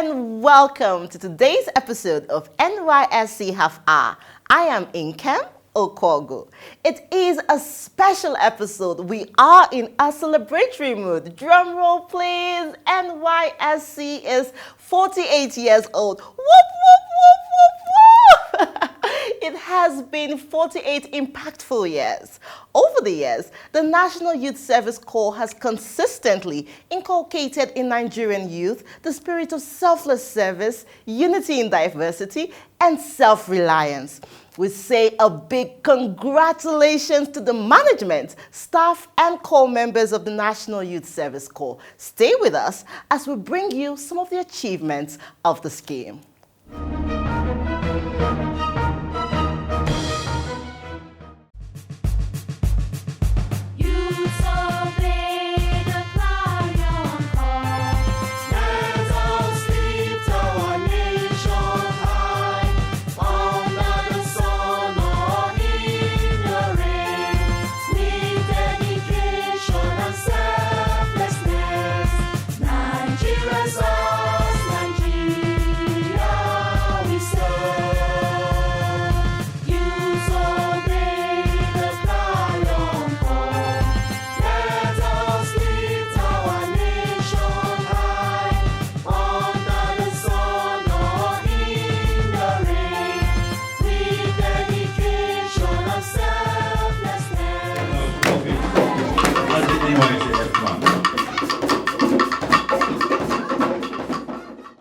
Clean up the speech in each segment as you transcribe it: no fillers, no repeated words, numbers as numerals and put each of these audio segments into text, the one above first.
and welcome to today's episode of NYSC Half Hour. I am Inkem Okogo. It is a special episode. We are in a celebratory mood. Drum roll, please. NYSC is 48 years old. Whoop, whoop, whoop, whoop, whoop. It has been 48 impactful years. Over the years, the National Youth Service Corps has consistently inculcated in Nigerian youth the spirit of selfless service, unity in diversity, and self-reliance. We say a big congratulations to the management, staff, and corps members of the National Youth Service Corps. Stay with us as we bring you some of the achievements of the scheme.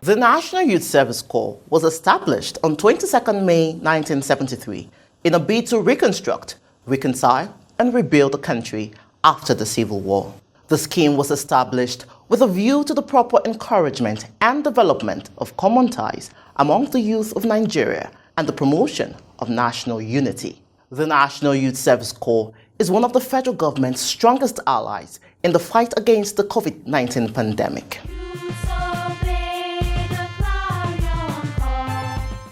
The National Youth Service Corps was established on 22nd May 1973 in a bid to reconstruct, reconcile, and rebuild the country after the Civil War. The scheme was established with a view to the proper encouragement and development of common ties among the youth of Nigeria and the promotion of national unity. The National Youth Service Corps is one of the federal government's strongest allies in the fight against the COVID-19 pandemic.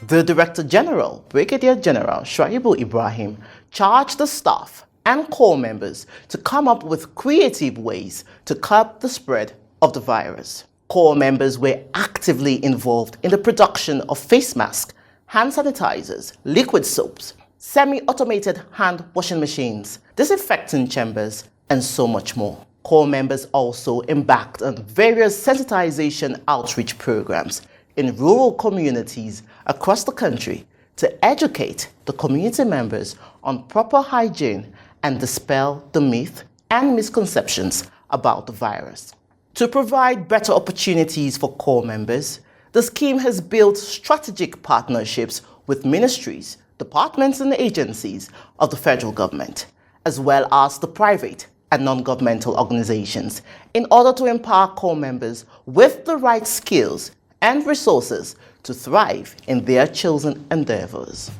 The Director General, Brigadier General Shuaibu Ibrahim, charged the staff and corps members to come up with creative ways to curb the spread of the virus. Corps members were actively involved in the production of face masks, hand sanitizers, liquid soaps, semi-automated hand washing machines, disinfecting chambers, and so much more. Corps members also embarked on various sensitization outreach programs in rural communities across the country to educate the community members on proper hygiene and dispel the myth and misconceptions about the virus. To provide better opportunities for corps members, the scheme has built strategic partnerships with ministries, departments, and agencies of the federal government, as well as the private and non-governmental organizations, in order to empower corps members with the right skills and resources to thrive in their chosen endeavors.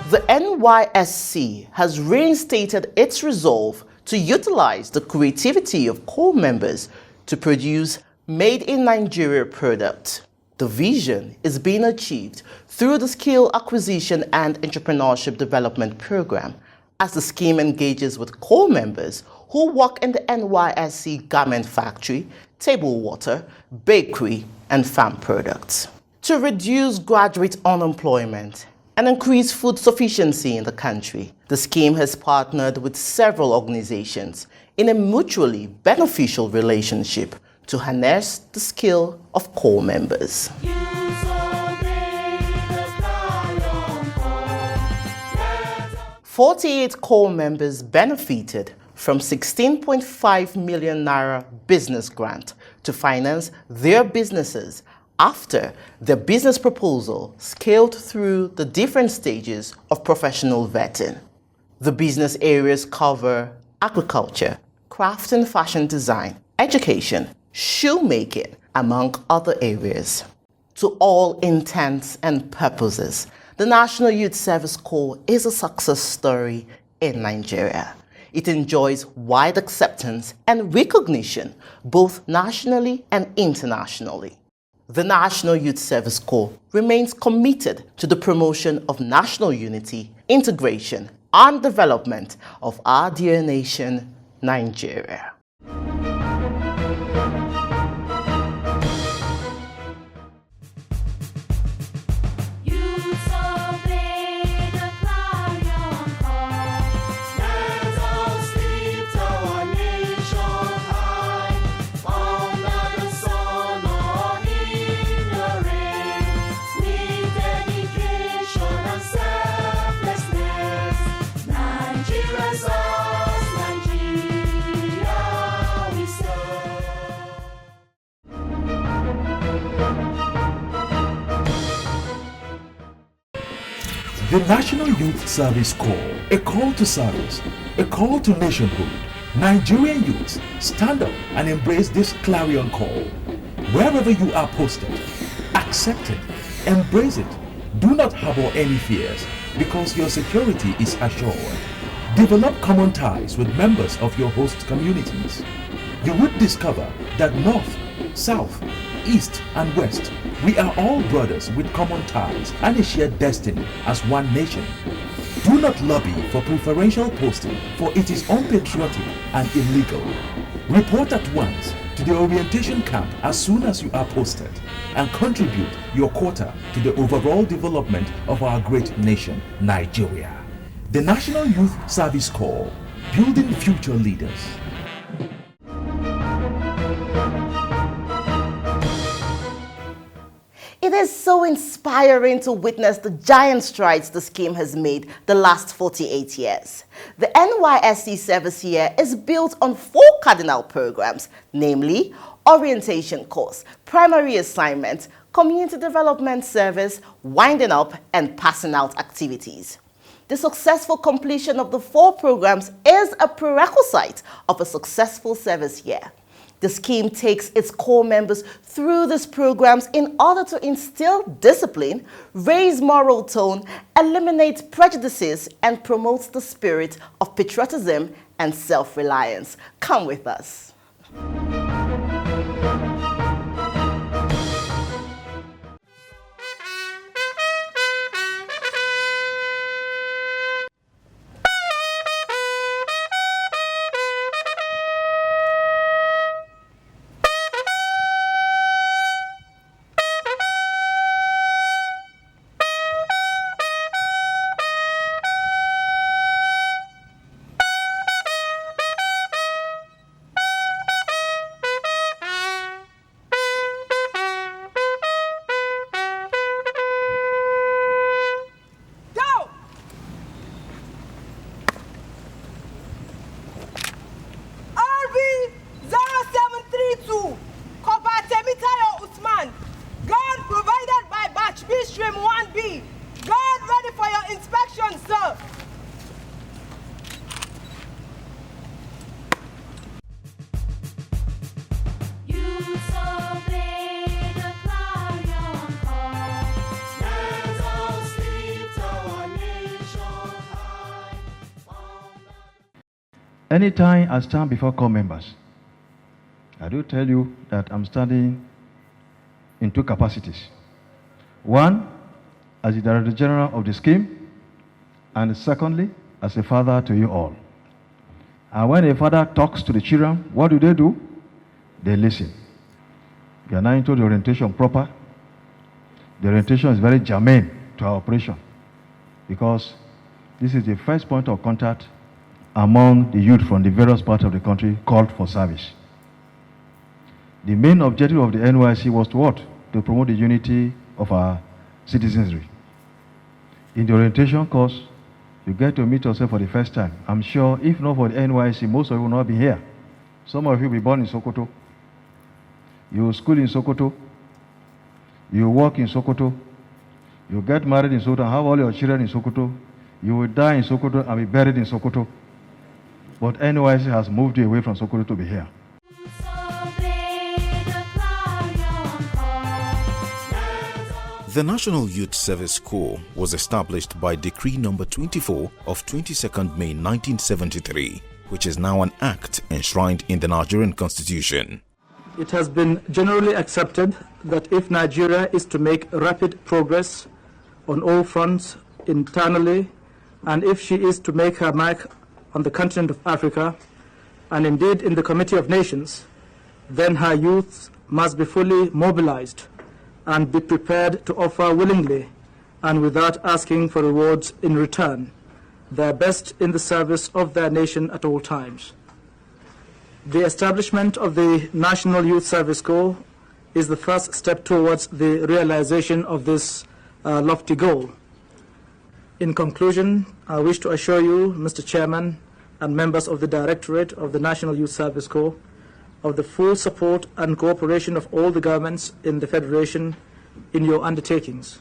The NYSC has reinstated its resolve to utilize the creativity of corps members to produce made-in-Nigeria products. The vision is being achieved through the Skill Acquisition and Entrepreneurship Development Program, as the scheme engages with corps members who work in the NYSC garment factory, table water, bakery, and farm products. To reduce graduate unemployment and increase food sufficiency in the country, the scheme has partnered with several organizations in a mutually beneficial relationship to harness the skill of corps members. 48 corps members benefited from 16.5 million naira business grant to finance their businesses after their business proposal scaled through the different stages of professional vetting. The business areas cover agriculture, craft and fashion design, education, shoemaking, among other areas. To all intents and purposes, the National Youth Service Corps is a success story in Nigeria. It enjoys wide acceptance and recognition both nationally and internationally. The National Youth Service Corps remains committed to the promotion of national unity, integration, and development of our dear nation, Nigeria. The National Youth Service Corps, a call to service, a call to nationhood. Nigerian youths, stand up and embrace this clarion call. Wherever you are posted, accept it, embrace it. Do not harbor any fears, because your security is assured. Develop common ties with members of your host communities. You would discover that North, South, East and West, we are all brothers with common ties and a shared destiny as one nation. Do not lobby for preferential posting, for it is unpatriotic and illegal. Report at once to the orientation camp as soon as you are posted and contribute your quota to the overall development of our great nation, Nigeria. The National Youth Service Corps, building future leaders. It is so inspiring to witness the giant strides the scheme has made the last 48 years. The NYSC service year is built on 4 cardinal programs, namely orientation course, primary assignment, community development service, winding up, and passing out activities. The successful completion of the 4 programs is a prerequisite of a successful service year. The scheme takes its core members through these programs in order to instill discipline, raise moral tone, eliminate prejudices, and promote the spirit of patriotism and self-reliance. Come with us. Anytime I stand before core members, I do tell you that I'm standing in 2 capacities. One, as the Director General of the scheme, and secondly, as a father to you all. And when a father talks to the children, what do? They listen. We are now into the orientation proper. The orientation is very germane to our operation, because this is the first point of contact among the youth from the various parts of the country called for service. The main objective of the NYSC was to what? To promote the unity of our citizenry. In the orientation course, you get to meet yourself for the first time. I'm sure if not for the NYSC, most of you will not be here. Some of you will be born in Sokoto. You will school in Sokoto. You will work in Sokoto. You will get married in Sokoto and have all your children in Sokoto. You will die in Sokoto and be buried in Sokoto. But NYSC has moved you away from Sokoto to be here. The National Youth Service Corps was established by Decree Number 24 of 22nd May 1973, which is now an act enshrined in the Nigerian Constitution. It has been generally accepted that if Nigeria is to make rapid progress on all fronts, internally, and if she is to make her mark on the continent of Africa, and indeed in the Committee of Nations, then her youth must be fully mobilized and be prepared to offer willingly and without asking for rewards in return, their best in the service of their nation at all times. The establishment of the National Youth Service Corps is the first step towards the realization of this lofty goal. In conclusion, I wish to assure you, Mr. Chairman, and members of the Directorate of the National Youth Service Corps, of the full support and cooperation of all the governments in the Federation in your undertakings.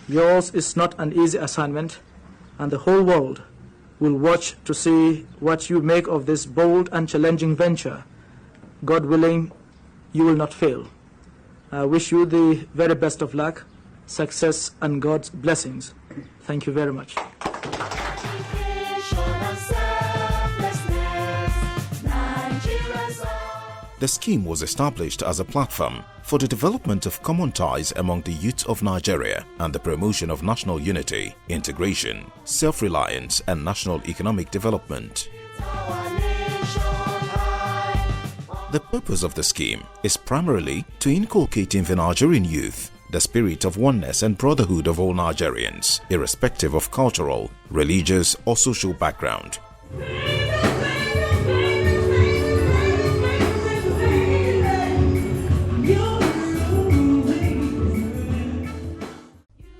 Yours is not an easy assignment, and the whole world will watch to see what you make of this bold and challenging venture. God willing, you will not fail. I wish you the very best of luck, success, and God's blessings. Thank you very much. The scheme was established as a platform for the development of common ties among the youth of Nigeria and the promotion of national unity, integration, self-reliance, and national economic development. The purpose of the scheme is primarily to inculcate in the Nigerian youth the spirit of oneness and brotherhood of all Nigerians, irrespective of cultural, religious, or social background.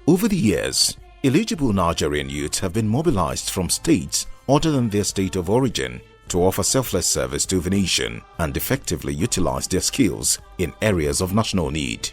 Over the years, eligible Nigerian youths have been mobilized from states other than their state of origin to offer selfless service to the nation and effectively utilize their skills in areas of national need.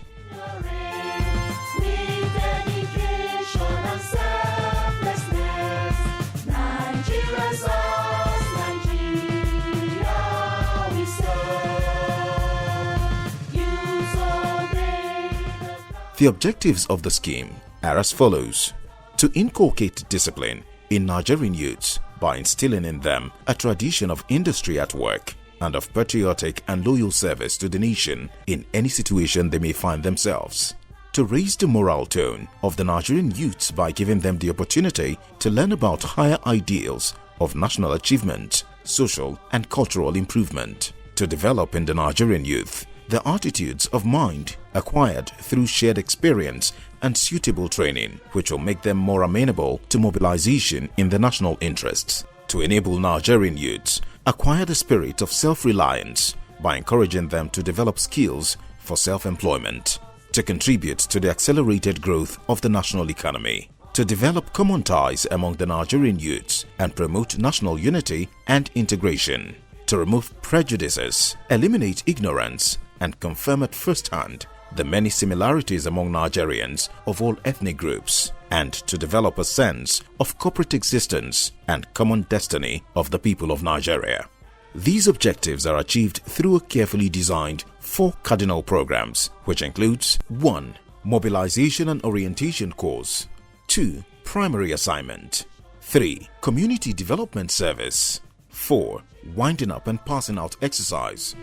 The objectives of the scheme are as follows: to inculcate discipline in Nigerian youths by instilling in them a tradition of industry at work and of patriotic and loyal service to the nation in any situation they may find themselves; to raise the moral tone of the Nigerian youths by giving them the opportunity to learn about higher ideals of national achievement, social and cultural improvement; to develop in the Nigerian youth the attitudes of mind acquired through shared experience and suitable training, which will make them more amenable to mobilization in the national interests; to enable Nigerian youths acquire the spirit of self-reliance by encouraging them to develop skills for self-employment; to contribute to the accelerated growth of the national economy; to develop common ties among the Nigerian youths and promote national unity and integration; to remove prejudices, eliminate ignorance, and confirm at first hand the many similarities among Nigerians of all ethnic groups, and to develop a sense of corporate existence and common destiny of the people of Nigeria. These objectives are achieved through a carefully designed 4 cardinal programs, which includes 1. Mobilization and orientation course, 2. Primary assignment, 3. Community development service, 4. Winding up and passing out exercise.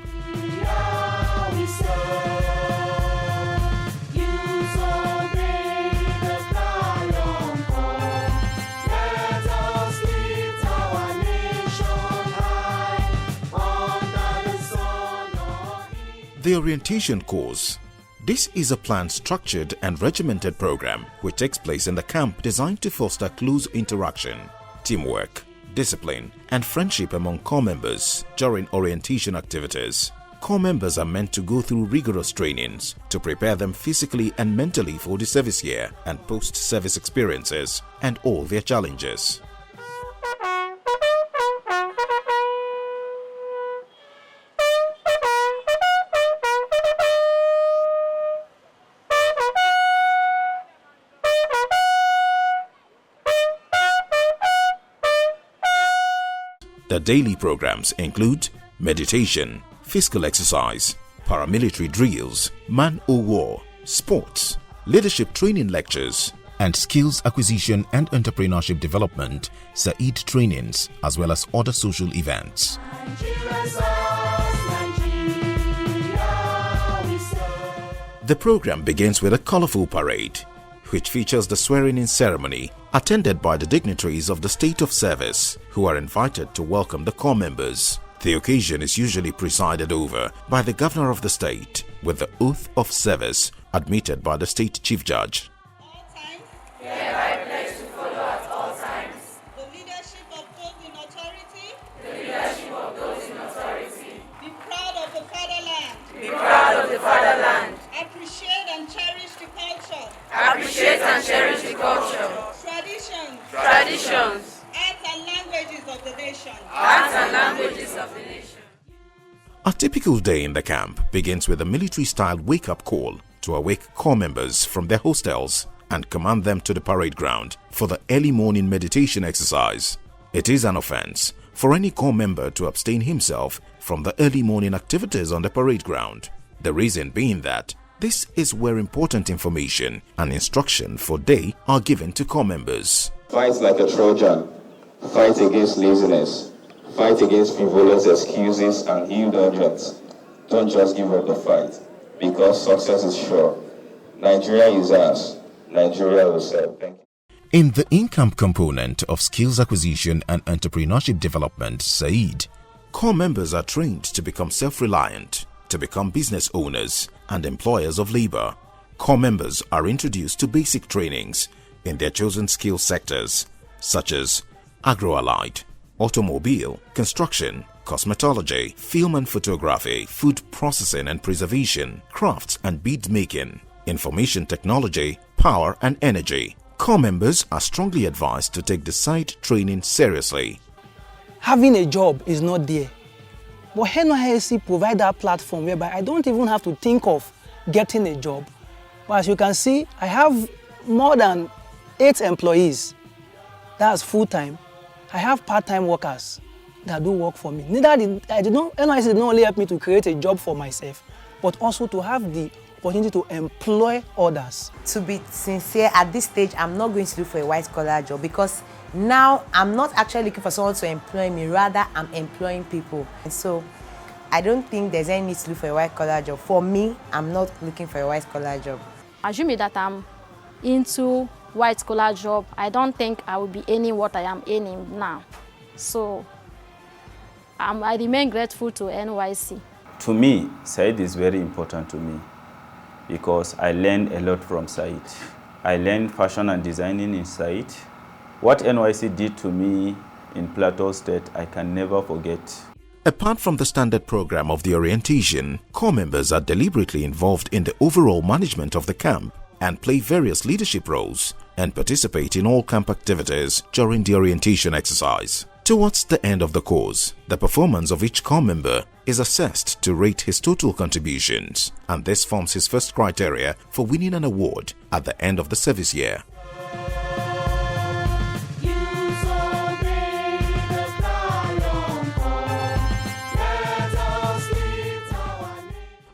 The orientation course. This is a planned, structured and regimented program which takes place in the camp, designed to foster close interaction, teamwork, discipline and friendship among corps members during orientation activities. Corps members are meant to go through rigorous trainings to prepare them physically and mentally for the service year and post-service experiences and all their challenges. The daily programs include meditation, physical exercise, paramilitary drills, man-o-war, sports, leadership training lectures, and skills acquisition and entrepreneurship development, SAED trainings, as well as other social events. The program begins with a colorful parade, which features the swearing-in ceremony attended by the dignitaries of the state of service, who are invited to welcome the corps members. The occasion is usually presided over by the governor of the state, with the oath of service admitted by the state chief judge. Hereby pledge to follow at all times the leadership of those in authority, be proud of the fatherland, be proud of the fatherland, appreciate and cherish the culture, appreciate and cherish the culture, traditions, arts and languages of the nation. arts and languages of the nation. A typical day in the camp begins with a military-style wake-up call to awake corps members from their hostels and command them to the parade ground for the early morning meditation exercise. It is an offense for any corps member to abstain himself from the early morning activities on the parade ground. The reason being that this is where important information and instruction for day are given to corps members. Fight like a Trojan. Fight against laziness. Fight against frivolous excuses and indulgence. Don't just give up the fight, because success is sure. Nigeria is ours. Nigeria will serve. Thank you. In the in-camp component of Skills Acquisition and Entrepreneurship Development (SAED), corps members are trained to become self-reliant, to become business owners and employers of labor. Corps members are introduced to basic trainings in their chosen skill sectors such as agro-allied, automobile, construction, cosmetology, film and photography, food processing and preservation, crafts and bead making, information technology, power and energy. Corps members are strongly advised to take the SAED training seriously. Having a job is not there. But NYSC provide that platform whereby I don't even have to think of getting a job. But as you can see, I have more than 8 employees. That's full-time. I have part-time workers that do work for me. NYSC did not only help me to create a job for myself, but also to have the opportunity to employ others. To be sincere, at this stage, I'm not going to look for a white-collar job because now I'm not actually looking for someone to employ me, rather I'm employing people. And so I don't think there's any need to look for a white-collar job. For me, I'm not looking for a white-collar job. Assuming that I'm into white-collar job, I don't think I will be earning what I am earning now. So I remain grateful to NYSC. To me, SAED is very important to me because I learned a lot from SAED. I learned fashion and designing in SAED. What NYSC did to me in Plateau State, I can never forget. Apart from the standard program of the orientation, corps members are deliberately involved in the overall management of the camp and play various leadership roles and participate in all camp activities during the orientation exercise. Towards the end of the course, the performance of each corps member is assessed to rate his total contributions, and this forms his first criteria for winning an award at the end of the service year.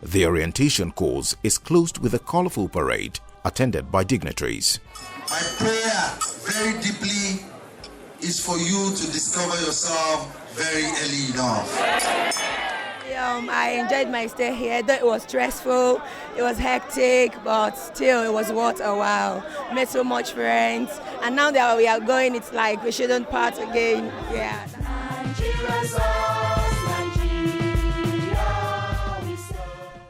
The orientation course is closed with a colorful parade attended by dignitaries. My prayer very deeply is for you to discover yourself very early enough. I enjoyed my stay here. Though it was stressful, it was hectic, but still it was worth a while. Met so much friends, and now that we are going, it's like we shouldn't part again. Yeah.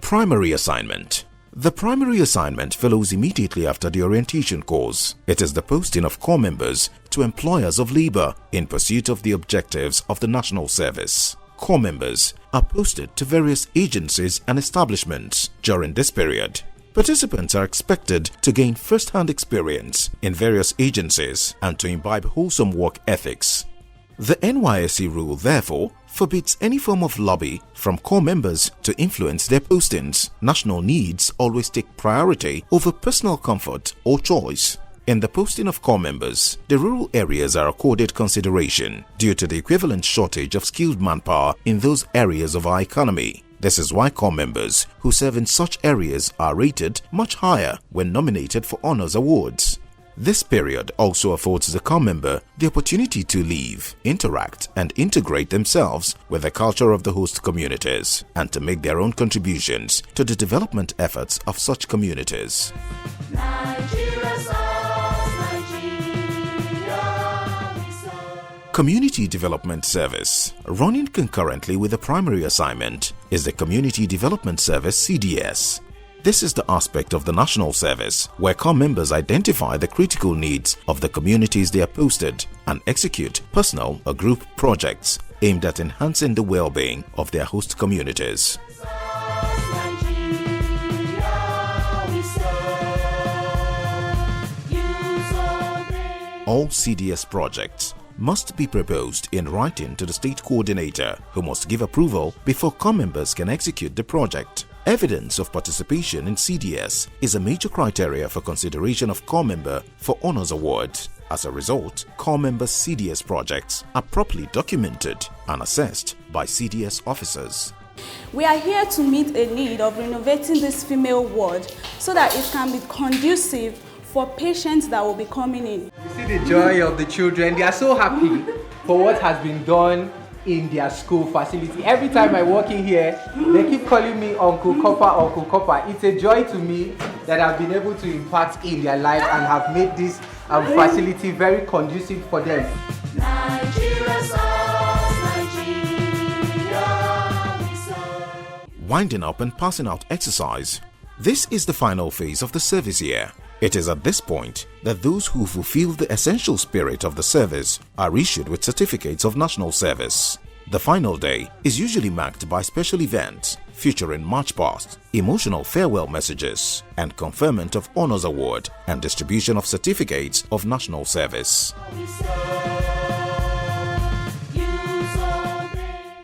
Primary assignment. The primary assignment follows immediately after the orientation course. It is the posting of corps members to employers of labor in pursuit of the objectives of the national service. Corps members are posted to various agencies and establishments during this period. Participants are expected to gain first-hand experience in various agencies and to imbibe wholesome work ethics. The NYSC rule, therefore, forbids any form of lobby from corps members to influence their postings. National needs always take priority over personal comfort or choice. In the posting of corps members, the rural areas are accorded consideration due to the equivalent shortage of skilled manpower in those areas of our economy. This is why corps members who serve in such areas are rated much higher when nominated for honors awards. This period also affords the corps member the opportunity to live, interact and integrate themselves with the culture of the host communities and to make their own contributions to the development efforts of such communities. Nigeria's Community Development Service, running concurrently with the primary assignment, is the Community Development Service CDS. This is the aspect of the national service where corps members identify the critical needs of the communities they are posted and execute personal or group projects aimed at enhancing the well-being of their host communities. All CDS projects must be proposed in writing to the state coordinator, who must give approval before corps members can execute the project. Evidence of participation in CDS is a major criteria for consideration of corps member for honors award. As a result, corps members' CDS projects are properly documented and assessed by CDS officers. We are here to meet a need of renovating this female ward so that it can be conducive for patients that will be coming in. You see the joy of the children. They are so happy for what has been done in their school facility. Every time I walk in here, they keep calling me Uncle Copper, Uncle Copper. It's a joy to me that I've been able to impact in their life and have made this facility very conducive for them. Winding up and passing out exercise. This is the final phase of the service year. It is at this point that those who fulfill the essential spirit of the service are issued with certificates of national service. The final day is usually marked by special events featuring march past, emotional farewell messages, and conferment of honors award and distribution of certificates of national service.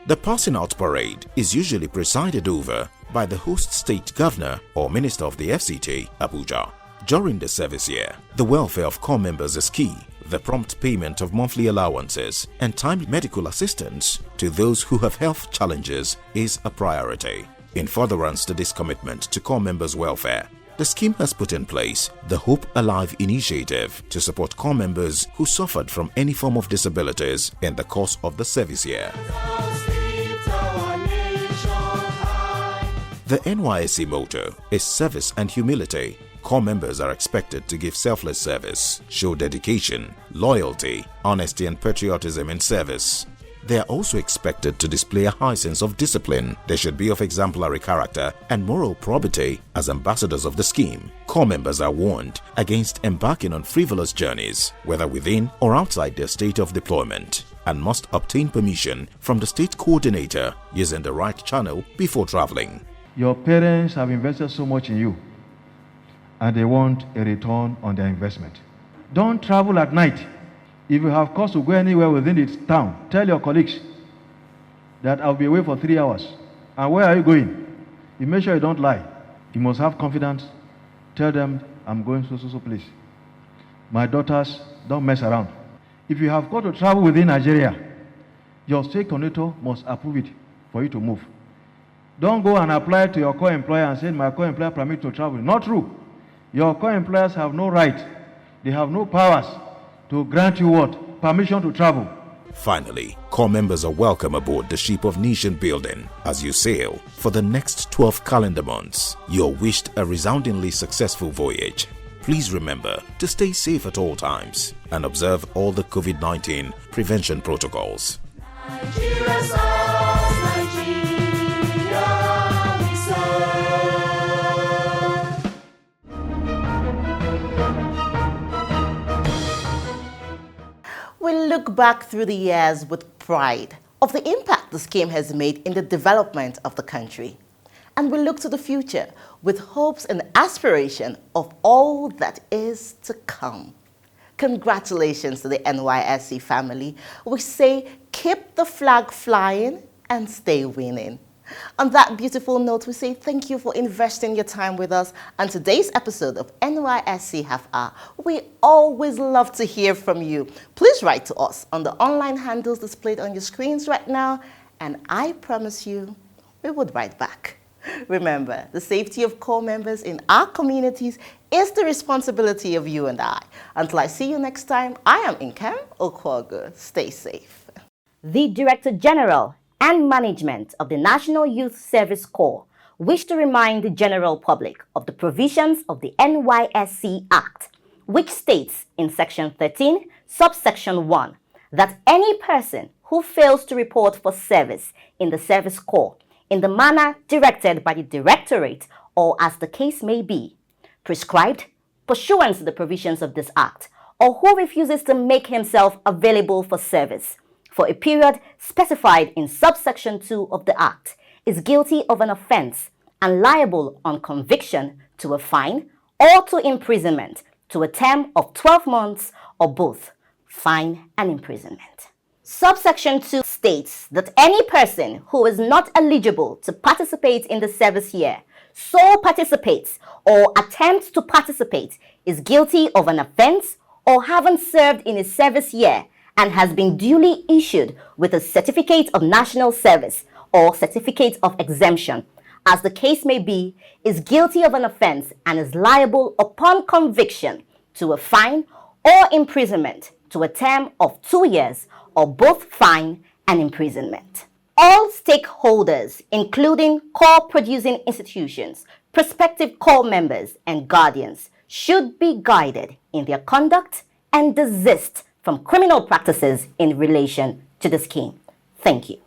The passing out parade is usually presided over by the host state governor or minister of the FCT, Abuja. During the service year, the welfare of corps members is key. The prompt payment of monthly allowances and timely medical assistance to those who have health challenges is a priority. In furtherance to this commitment to corps members' welfare, the scheme has put in place the Hope Alive initiative to support corps members who suffered from any form of disabilities in the course of the service year. The NYSC motto is service and humility. Corps members are expected to give selfless service, show dedication, loyalty, honesty and patriotism in service. They are also expected to display a high sense of discipline. They should be of exemplary character and moral probity as ambassadors of the scheme. Corps members are warned against embarking on frivolous journeys, whether within or outside their state of deployment, and must obtain permission from the state coordinator using the right channel before traveling. Your parents have invested so much in you, and they want a return on their investment. Don't travel at night. If you have cause to go anywhere within the town, tell your colleagues that I'll be away for 3 hours. And where are you going? You make sure you don't lie. You must have confidence. Tell them I'm going so place. My daughters, don't mess around. If you have got to travel within Nigeria, your state coordinator must approve it for you to move. Don't go and apply to your co-employer and say my co-employer permit to travel. Not true. Your co-employers have no right, they have no powers to grant you what? Permission to travel. Finally, corps members are welcome aboard the ship of nation building as you sail for the next 12 calendar months. You are wished a resoundingly successful voyage. Please remember to stay safe at all times and observe all the COVID-19 prevention protocols. We look back through the years with pride of the impact the scheme has made in the development of the country. And we look to the future with hopes and aspiration of all that is to come. Congratulations to the NYSC family. We say keep the flag flying and stay winning. On that beautiful note, we say thank you for investing your time with us on today's episode of NYSC Half Hour. We always love to hear from you. Please write to us on the online handles displayed on your screens right now, and I promise you we would write back. Remember, the safety of corps members in our communities is the responsibility of you and I. Until I see you next time, I am Nkem Okwogu. Stay safe. The Director General and management of the National Youth Service Corps wish to remind the general public of the provisions of the NYSC Act, which states in Section 13, subsection 1, that any person who fails to report for service in the Service Corps in the manner directed by the Directorate or as the case may be, prescribed pursuant to the provisions of this Act, or who refuses to make himself available for service for a period specified in subsection 2 of the Act, is guilty of an offence and liable on conviction to a fine or to imprisonment to a term of 12 months or both, fine and imprisonment. Subsection 2 states that any person who is not eligible to participate in the service year so participates or attempts to participate is guilty of an offence or having served in a service year and has been duly issued with a certificate of national service or certificate of exemption, as the case may be, is guilty of an offence and is liable upon conviction to a fine or imprisonment to a term of 2 years or both fine and imprisonment. All stakeholders, including core producing institutions, prospective core members and guardians, should be guided in their conduct and desist from criminal practices in relation to the scheme. Thank you.